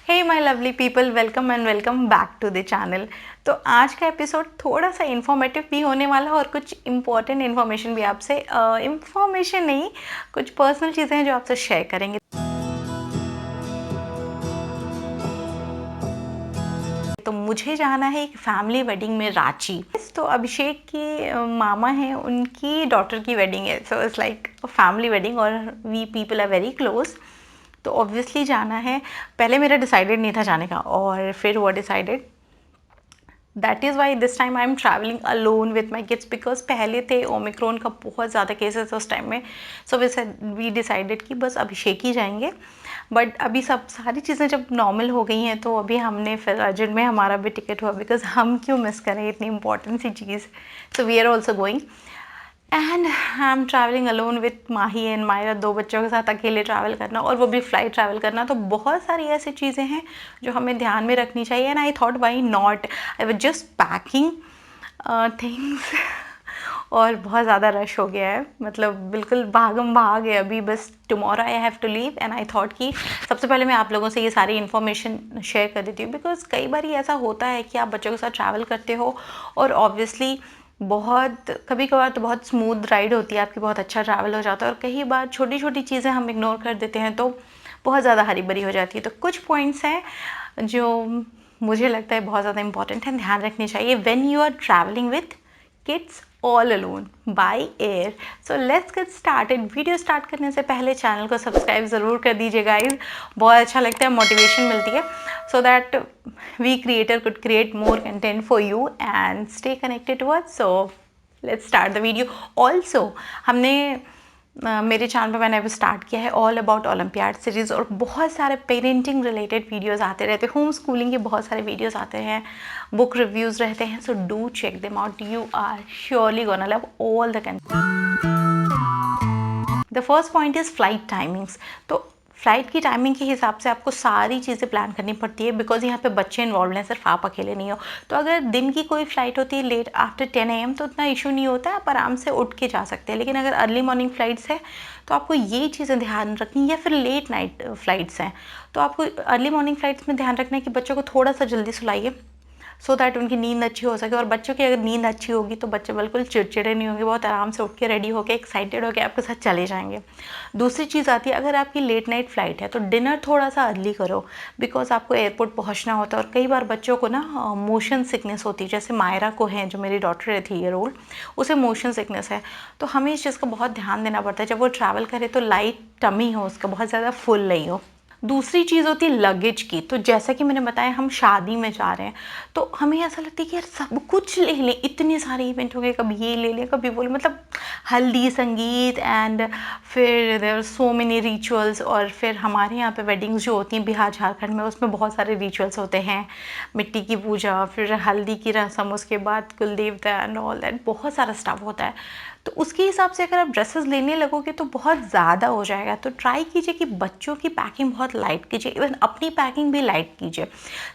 Hey my lovely people, welcome and welcome back to the channel. तो आज का episode थोड़ा सा इन्फॉर्मेटिव भी होने वाला है और कुछ इम्पोर्टेंट इन्फॉर्मेशन भी आपसे इन्फॉर्मेशन नहीं, कुछ पर्सनल चीज़ें हैं जो आपसे शेयर करेंगे। तो मुझे जाना है एक फैमिली वेडिंग में रांची। तो अभिषेक के मामा हैं, उनकी डॉटर की वेडिंग है। So it's like family wedding और we people are very close. तो ऑब्वियसली जाना है। पहले मेरा डिसाइडेड नहीं था जाने का और फिर वो decided. That is why this time I am travelling alone with my kids, because पहले थे ओमिक्रॉन का बहुत ज़्यादा केसेस उस टाइम में। सो वी डिसाइडेड कि बस अभिषेक ही जाएंगे। बट अभी सब सारी चीज़ें जब नॉर्मल हो गई हैं तो अभी हमने फिर अर्जेंट में हमारा भी टिकट हुआ, बिकॉज हम क्यों मिस करें इतनी इंपॉर्टेंट सी चीज़। So we are also going and I am travelling alone with Mahi and Myra. 2 बच्चों के साथ अकेले ट्रैवल करना और वो भी फ्लाइट ट्रैवल करना, तो बहुत सारी ऐसी चीज़ें हैं जो हमें ध्यान में रखनी चाहिए। And I thought why not, I was just packing things और बहुत ज़्यादा रश हो गया है, मतलब बिल्कुल भागम भाग है। अभी बस tomorrow I have to leave and I thought कि सबसे पहले मैं आप लोगों से ये सारी इन्फॉर्मेशन शेयर कर देती हूँ, बिकॉज कई बार ऐसा होता है कि आप बच्चों के साथ ट्रैवल करते हो और ऑब्वियसली बहुत कभी कभार तो बहुत स्मूथ राइड होती है आपकी, बहुत अच्छा ट्रैवल हो जाता है, और कई बार छोटी छोटी चीज़ें हम इग्नोर कर देते हैं तो बहुत ज़्यादा हरी भरी हो जाती है। तो कुछ पॉइंट्स हैं जो मुझे लगता है बहुत ज़्यादा इंपॉर्टेंट है, ध्यान रखनी चाहिए when you are travelling with kids all alone by air. So let's get started. Video start करने से पहले चैनल को सब्सक्राइब ज़रूर कर दीजिए गाइज, बहुत अच्छा लगता है, मोटिवेशन मिलती है, so that we creator could create more content for you and stay connected to us. So let's start the video. Also हमने मेरे चैनल पर मैंने अभी स्टार्ट किया है ऑल अबाउट ओलंपियाड सीरीज़, और बहुत सारे पेरेंटिंग रिलेटेड वीडियोस आते रहते हैं, होम स्कूलिंग के बहुत सारे वीडियोस आते हैं, बुक रिव्यूज़ रहते हैं। So do check them out, you are surely gonna love all the content. The first point is flight timings. तो फ्लाइट की टाइमिंग के हिसाब से आपको सारी चीज़ें प्लान करनी पड़ती है, बिकॉज यहाँ पे बच्चे इन्वॉल्व हैं, सिर्फ आप अकेले नहीं हो। तो अगर दिन की कोई फ़्लाइट होती है लेट आफ्टर 10 AM तो उतना इशू नहीं होता है, आप आराम से उठ के जा सकते हैं। लेकिन अगर अर्ली मॉर्निंग फ़्लाइट्स है तो आपको ये चीज़ें ध्यान रखनी, या फिर लेट नाइट फ़्लाइट्स हैं तो आपको अर्ली मॉर्निंग फ़्लाइट्स में ध्यान रखना है कि बच्चों को थोड़ा सा जल्दी सुलाइए, सो दैट उनकी नींद अच्छी हो सके। और बच्चों की अगर नींद अच्छी होगी तो बच्चे बिल्कुल चिड़चिड़े नहीं होंगे, बहुत आराम से उठ के रेडी होकर एक्साइटेड होकर आपके साथ चले जाएंगे। दूसरी चीज़ आती है, अगर आपकी लेट नाइट फ़्लाइट है तो डिनर थोड़ा सा अर्ली करो, बिकॉज आपको एयरपोर्ट पहुंचना होता है। और कई बार बच्चों को ना मोशन सिकनेस होती है, जैसे मायरा को है, जो मेरी डॉटर है 3 ईयर ओल्ड, उसे मोशन सिकनेस है। तो हमें इस चीज़ का बहुत ध्यान देना पड़ता है, जब वो ट्रैवल करे तो लाइट टमी हो उसका, बहुत ज़्यादा फुल नहीं हो। दूसरी चीज़ होती है लगेज की। तो जैसा कि मैंने बताया, हम शादी में जा रहे हैं तो हमें ऐसा लगता है कि यार सब कुछ ले लें, इतने सारे इवेंट हो गए, कभी ये ले लें कभी वो, मतलब हल्दी संगीत एंड फिर देयर सो मेनी रिचुअल्स। और फिर हमारे यहाँ पे वेडिंग्स जो होती हैं बिहार झारखंड में, उसमें बहुत सारे रिचुअल्स होते हैं, मिट्टी की पूजा, फिर हल्दी की रस्म, उसके बाद कुलदेवता एंड ऑल दैट, बहुत सारा स्टफ होता है। तो उसके हिसाब से अगर आप ड्रेसेस लेने लगोगे तो बहुत ज़्यादा हो जाएगा। तो ट्राई कीजिए कि बच्चों की पैकिंग बहुत लाइट कीजिए, इवन अपनी पैकिंग भी लाइट कीजिए।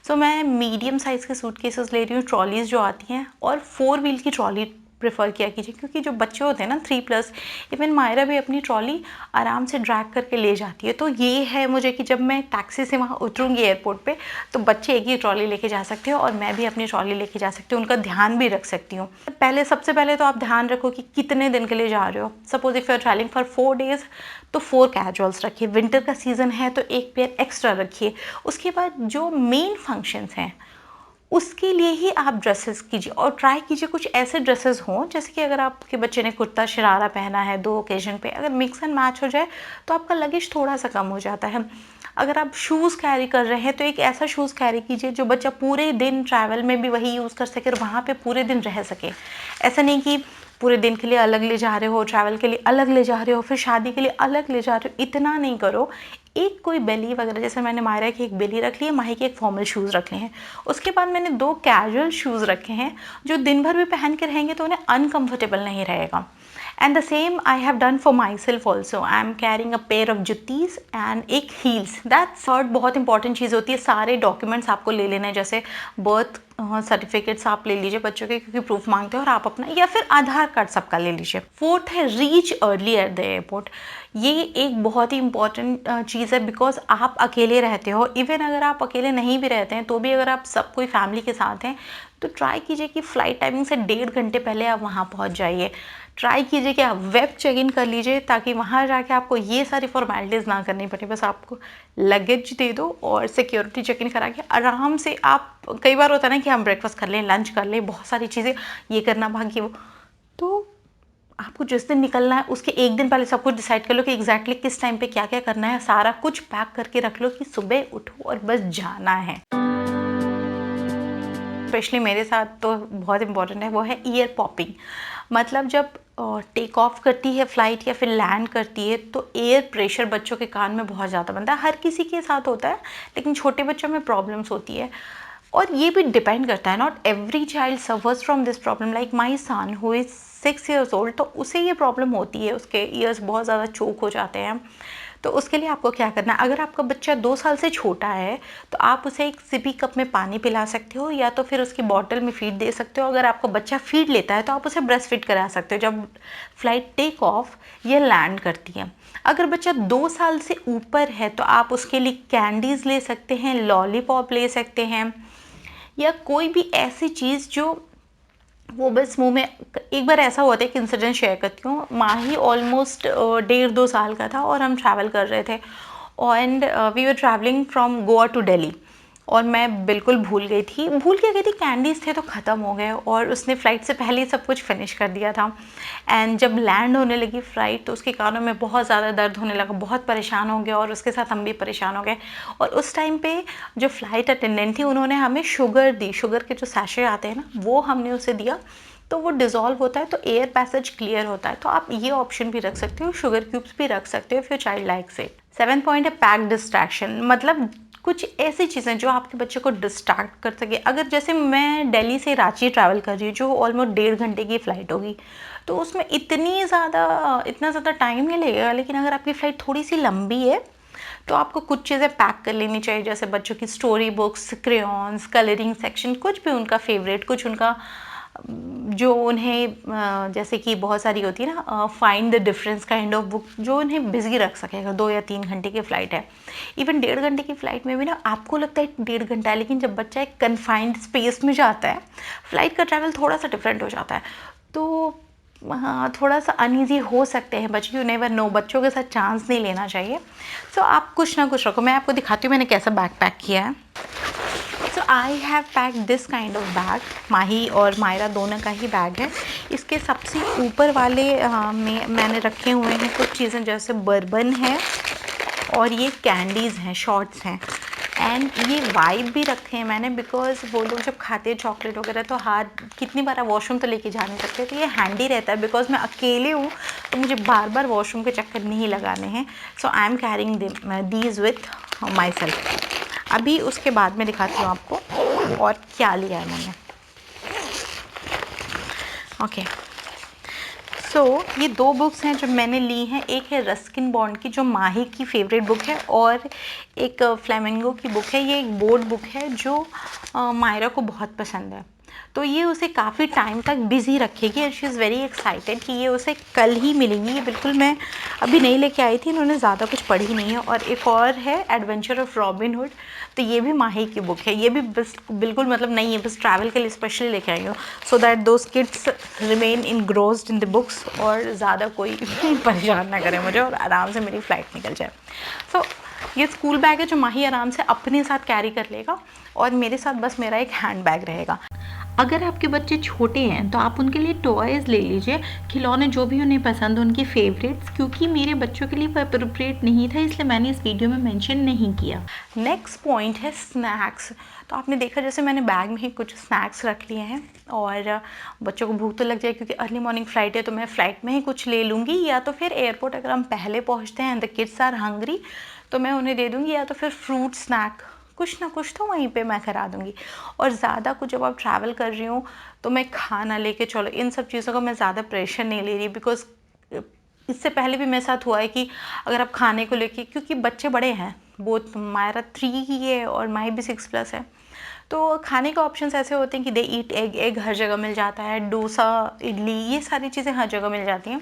सो मैं मीडियम साइज़ के सूटकेसेस ले रही हूँ, ट्रॉलीज़ जो आती हैं, और 4 व्हील की ट्रॉली प्रेफर किया कीजिए, क्योंकि जो बच्चे होते हैं ना 3+, इवन मायरा भी अपनी ट्रॉली आराम से ड्रैग करके ले जाती है। तो ये है मुझे कि जब मैं टैक्सी से वहाँ उतरूँगी एयरपोर्ट पे तो बच्चे एक ही ट्रॉली लेके जा सकते हो और मैं भी अपनी ट्रॉली लेके जा सकती हूँ, उनका ध्यान भी रख सकती हूँ। सबसे पहले तो आप ध्यान रखो कि कितने दिन के लिए जा रहे हो। Suppose if you are travelling for 4 days तो 4 कैजुअल्स रखिए, विंटर का सीज़न है तो 1 पेयर एक्स्ट्रा रखिए। उसके बाद जो मेन फंक्शंस हैं उसके लिए ही आप ड्रेसेस कीजिए, और ट्राई कीजिए कुछ ऐसे ड्रेसेस हों, जैसे कि अगर आपके बच्चे ने कुर्ता शरारा पहना है 2 ओकेजन पे, अगर मिक्स एंड मैच हो जाए तो आपका लगेज थोड़ा सा कम हो जाता है। अगर आप शूज़ कैरी कर रहे हैं तो एक ऐसा शूज़ कैरी कीजिए जो बच्चा पूरे दिन ट्रैवल में भी वही यूज़ कर सके और वहाँ पे पूरे दिन रह सके। ऐसा नहीं कि पूरे दिन के लिए अलग ले जा रहे हो, ट्रैवल के लिए अलग ले जा रहे हो, फिर शादी के लिए अलग ले जा रहे हो, इतना नहीं करो। एक कोई बेली वगैरह, जैसे मैंने मायरा की एक बेली रख ली है, माही के एक फॉर्मल शूज़ रख लिए हैं। उसके बाद मैंने 2 कैजुअल शूज़ रखे हैं जो दिन भर भी पहन के रहेंगे तो उन्हें अनकंफर्टेबल नहीं रहेगा। And the same I have done for my self also. I am carrying a pair of juttis and एक हील्स. दैट थर्ड बहुत इंपॉर्टेंट चीज़ होती है. सारे डॉक्यूमेंट्स आपको ले लेना है, जैसे बर्थ सर्टिफिकेट्स आप ले लीजिए बच्चों के, क्योंकि प्रूफ मांगते हैं, और आप अपना या फिर आधार कार्ड सबका ले लीजिए. फोर्थ है reach early at the airport. ये एक बहुत ही इंपॉर्टेंट चीज़ है, बिकॉज आप अकेले रहते हो. इवन अगर आप अकेले नहीं भी रहते हैं तो भी अगर आप सब कोई फैमिली के साथ हैं तो ट्राई कीजिए कि फ़्लाइट टाइमिंग से 1.5 घंटे पहले आप वहाँ पहुँच जाइए. ट्राई कीजिए कि आप वेब चेक इन कर लीजिए, ताकि वहाँ जाके आपको ये सारी फॉर्मेलिटीज़ ना करनी पड़े. बस आपको लगेज दे दो और सिक्योरिटी चेक इन करा के आराम से आप, कई बार होता है ना कि हम ब्रेकफास्ट कर लें, लंच कर लें, बहुत सारी चीज़ें ये करना बाकी, वो तो आपको जिस दिन निकलना है उसके एक दिन पहले सब कुछ डिसाइड कर लो कि एग्जैक्टली किस टाइम पे क्या क्या करना है. सारा कुछ पैक करके रख लो कि सुबह उठो और बस जाना है. स्पेशली मेरे साथ तो बहुत इंपॉर्टेंट है, वो है ईयर पॉपिंग. मतलब जब टेक ऑफ करती है फ़्लाइट या फिर लैंड करती है तो एयर प्रेशर बच्चों के कान में बहुत ज़्यादा बनता है. हर किसी के साथ होता है, लेकिन छोटे बच्चों में प्रॉब्लम्स होती है. और ये भी डिपेंड करता है, not every child suffers from this problem. Like my son who is 6 years old, तो उसे ये प्रॉब्लम होती है, उसके ईयर्स बहुत ज़्यादा चोक हो जाते हैं. तो उसके लिए आपको क्या करना है, अगर आपका बच्चा 2 साल से छोटा है तो आप उसे एक सिपी कप में पानी पिला सकते हो, या तो फिर उसकी बॉटल में फीड दे सकते हो. अगर आपका बच्चा फीड लेता है तो आप उसे ब्रेस्ट फीड करा सकते हो जब फ्लाइट टेक ऑफ या लैंड करती है. अगर बच्चा 2 साल से ऊपर है तो आप उसके लिए कैंडीज़ ले सकते हैं, लॉलीपॉप ले सकते हैं, या कोई भी ऐसी चीज़ जो वो बस मुंह में. एक बार ऐसा हुआ था, एक इंसिडेंट शेयर करती हूँ. माही ऑलमोस्ट 1.5-2 साल का था और हम ट्रैवल कर रहे थे, and we were travelling from Goa to Delhi. और मैं बिल्कुल भूल गई थी कैंडीज़ थे तो ख़त्म हो गए, और उसने फ़्लाइट से पहले ही सब कुछ फिनिश कर दिया था. एंड जब लैंड होने लगी फ़्लाइट तो उसके कानों में बहुत ज़्यादा दर्द होने लगा, बहुत परेशान हो गया, और उसके साथ हम भी परेशान हो गए. और उस टाइम पे जो फ़्लाइट अटेंडेंट थी उन्होंने हमें शुगर दी. शुगर के जो सैशे आते हैं ना, वो हमने उसे दिया, तो वो डिज़ोल्व होता है तो एयर पैसेज क्लियर होता है. तो आप ये ऑप्शन भी रख सकते हो, शुगर क्यूब्स भी रख सकते हो if your child likes it. 7th point है पैक डिस्ट्रैक्शन. मतलब कुछ ऐसी चीज़ें जो आपके बच्चे को डिस्ट्रैक्ट कर सके. अगर जैसे मैं दिल्ली से रांची ट्रैवल कर रही हूँ, जो ऑलमोस्ट 1.5 घंटे की फ़्लाइट होगी, तो उसमें इतना ज़्यादा टाइम नहीं लगेगा. लेकिन अगर आपकी फ़्लाइट थोड़ी सी लंबी है तो आपको कुछ चीज़ें पैक कर लेनी चाहिए, जैसे बच्चों की story books, crayons, colouring section, कुछ भी उनका फेवरेट, कुछ उनका जो उन्हें जैसे कि बहुत सारी होती है ना, find the difference kind of book, जो उन्हें बिजी रख सकेगा. 2 या 3 घंटे की फ़्लाइट है. इवन 1.5 घंटे की फ़्लाइट में भी ना आपको लगता है 1.5 घंटा है, लेकिन जब बच्चा एक कन्फाइंड स्पेस में जाता है, फ़्लाइट का ट्रैवल थोड़ा सा डिफरेंट हो जाता है. तो हाँ, थोड़ा सा अनईजी हो सकते हैं बच्चे, यू नेवर नो. बच्चों के साथ चांस नहीं लेना चाहिए. सो आप कुछ ना कुछ रखो. मैं आपको दिखाती हूँ मैंने कैसा बैग पैक किया है. So I have pack this kind of bag. Mahi और मायरा दोनों का ही बैग है. इसके सबसे ऊपर वाले में मैंने रखे हुए हैं कुछ चीज़ें, जैसे बर्बन है और ये कैंडीज़ हैं, शॉर्ट्स हैं, एंड ये वाइप भी रखे हैं मैंने, बिकॉज वो लोग जब खाते हैं चॉकलेट वगैरह तो हाथ कितनी बार वॉशरूम तो लेके जा नहीं सकते, तो ये हैंडी रहता है. बिकॉज मैं अकेले हूँ तो मुझे बार बार वॉशरूम के चक्कर नहीं लगाने हैं. So I am carrying these with myself. अभी उसके बाद में दिखाती हूँ आपको और क्या लिया है मैंने. ओके, सो ये 2 बुक्स हैं जो मैंने ली हैं. एक है रस्किन बॉन्ड की, जो माही की फेवरेट बुक है, और एक फ्लेमिंगो की बुक है. ये एक बोर्ड बुक है जो मायरा को बहुत पसंद है, तो ये उसे काफ़ी टाइम तक बिज़ी रखेगी. And she is very excited कि ये उसे कल ही मिलेंगी. ये बिल्कुल मैं अभी नहीं लेके आई थी, इन्होंने ज़्यादा कुछ पढ़ी नहीं है. और एक और है एडवेंचर ऑफ रॉबिन हुड, तो ये भी माही की बुक है. ये भी बस बिल्कुल मतलब नहीं है, बस ट्रैवल के लिए स्पेशली लेके आई हूँ, so that those kids remain इनग्रोस्ड in the books और ज़्यादा कोई परेशान ना करे मुझे, और आराम से मेरी फ़्लाइट निकल जाए. सो ये स्कूल बैग है जो माही आराम से अपने साथ कैरी कर लेगा, और मेरे साथ बस मेरा एक हैंड बैग रहेगा. अगर आपके बच्चे छोटे हैं तो आप उनके लिए टॉयज़ ले लीजिए, खिलौने जो भी उन्हें पसंद हो, उनके फेवरेट्स. क्योंकि मेरे बच्चों के लिए वो अप्रोप्रिएट नहीं था, इसलिए मैंने इस वीडियो में मेंशन नहीं किया. नेक्स्ट पॉइंट है स्नैक्स. तो आपने देखा जैसे मैंने बैग में ही कुछ स्नैक्स रख लिए हैं, और बच्चों को भूख तो लग जाए क्योंकि अर्ली मॉर्निंग फ़्लाइट है, तो मैं फ़्लाइट में ही कुछ ले लूँगी, या तो फिर एयरपोर्ट अगर हम पहले पहुँचते हैं and the kids are hungry तो मैं उन्हें दे दूँगी, या तो फिर फ्रूट स्नैक कुछ ना कुछ तो वहीं पे मैं करा दूँगी. और ज़्यादा कुछ जब आप ट्रैवल कर रही हूँ तो मैं खाना लेके चलो, इन सब चीज़ों का मैं ज़्यादा प्रेशर नहीं ले रही, बिकॉज इससे पहले भी मेरे साथ हुआ है कि अगर आप खाने को लेके, क्योंकि बच्चे बड़े हैं, बोथ मायरा 3 की है और माही भी 6+ है, तो खाने के ऑप्शंस ऐसे होते हैं कि दे ईट एग, एग हर जगह मिल जाता है, डोसा, इडली, ये सारी चीज़ें हर जगह मिल जाती हैं।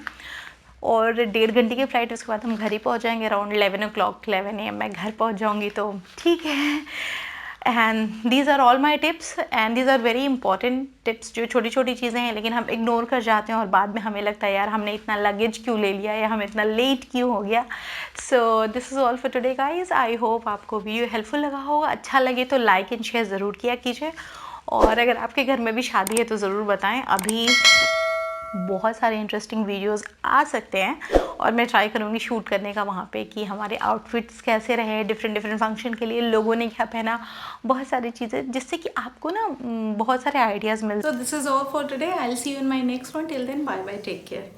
और 1.5 घंटे की फ़्लाइट, उसके बाद हम घर ही पहुंच जाएंगे अराउंड 11 o'clock, 11 AM मैं घर पहुंच जाऊंगी, तो ठीक है। And these are all my tips and these are very important tips, जो छोटी छोटी चीज़ें हैं लेकिन हम इग्नोर कर जाते हैं और बाद में हमें लगता है यार हमने इतना लगेज क्यों ले लिया या हम इतना लेट क्यों हो गया। सो this is all for today guys. I hope आपको वीडियो हेल्पफुल लगा होगा। अच्छा लगे तो लाइक एंड शेयर ज़रूर किया कीजिए, और अगर आपके घर में भी शादी है तो ज़रूर बताएं। अभी बहुत सारे इंटरेस्टिंग वीडियोस आ सकते हैं और मैं ट्राई करूँगी शूट करने का वहाँ पे कि हमारे आउटफिट्स कैसे रहे, डिफरेंट डिफरेंट फंक्शन के लिए लोगों ने क्या पहना, बहुत सारी चीज़ें, जिससे कि आपको ना बहुत सारे आइडियाज़ मिल। So this is all for today. I will see you in my next one. Till then bye bye, take care.